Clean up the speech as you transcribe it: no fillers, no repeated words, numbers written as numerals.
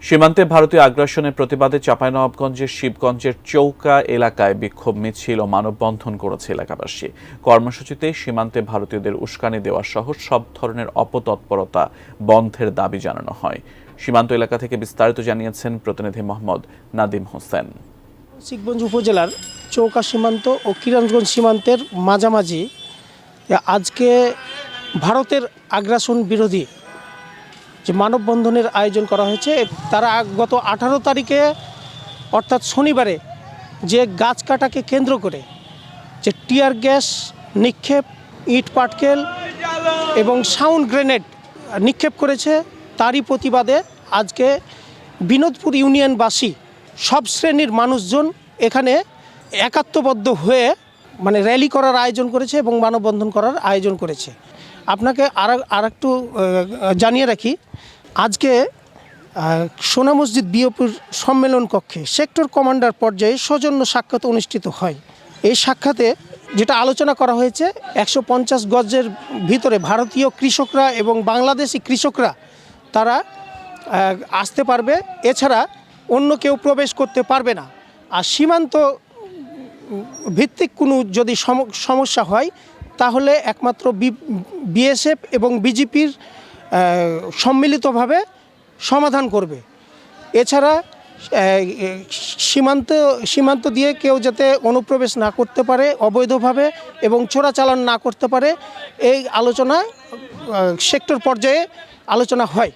সীমান্তে ভারতীয় আগ্রাসনের প্রতিবাদে চাঁপাইনবাবগঞ্জের শিবগঞ্জের চৌকা এলাকায় বিক্ষোভ মিছিল ও মানববন্ধন করেছে এলাকাবাসী। কর্মসূচিতে সীমান্তে ভারতীয়দের উস্কানি দেওয়া সহ সব ধরনের অপতৎপরতা বন্ধের দাবি জানানো হয়। সীমান্ত এলাকা থেকে বিস্তারিত জানিয়েছেন প্রতিনিধি মোহাম্মদ নাদিম হোসেন। শিবগঞ্জ উপজেলার চৌকা সীমান্ত ও কিরণগঞ্জ সীমান্তের মাঝামাঝি আজকে ভারতের আগ্রাসন বিরোধী যে মানববন্ধনের আয়োজন করা হয়েছে। তারা গত 18 তারিখে অর্থাৎ শনিবারে যে গাছ কাটাকে কেন্দ্র করে যে টিয়ার গ্যাস নিক্ষেপ, ইট পাটকেল এবং সাউন্ড গ্রেনেড নিক্ষেপ করেছে, তারই প্রতিবাদে আজকে বিনোদপুর ইউনিয়নবাসী সব শ্রেণীর মানুষজন এখানে একাত্মবদ্ধ হয়ে র্যালি করার আয়োজন করেছে এবং মানববন্ধন করার আয়োজন করেছে। আপনাকে আর একটু জানিয়ে রাখি, আজকে সোনা মসজিদ বিওপির সম্মেলন কক্ষে সেক্টর কমান্ডার পর্যায়ে সৌজন্য সাক্ষাৎ অনুষ্ঠিত হয়। এই সাক্ষাতে যেটা আলোচনা করা হয়েছে, 150 গজের ভিতরে ভারতীয় কৃষকরা এবং বাংলাদেশি কৃষকরা তারা আসতে পারবে, এছাড়া অন্য কেউ প্রবেশ করতে পারবে না। আর সীমান্ত ভিত্তিক কোনো যদি সমস্যা হয় তাহলে একমাত্র বিএসএফ এবং বিজেপির সম্মিলিতভাবে সমাধান করবে। এছাড়া সীমান্ত দিয়ে কেউ যাতে অনুপ্রবেশ না করতে পারে অবৈধভাবে এবং চোরাচালান না করতে পারে, এই আলোচনা সেক্টর পর্যায়ে আলোচনা হয়।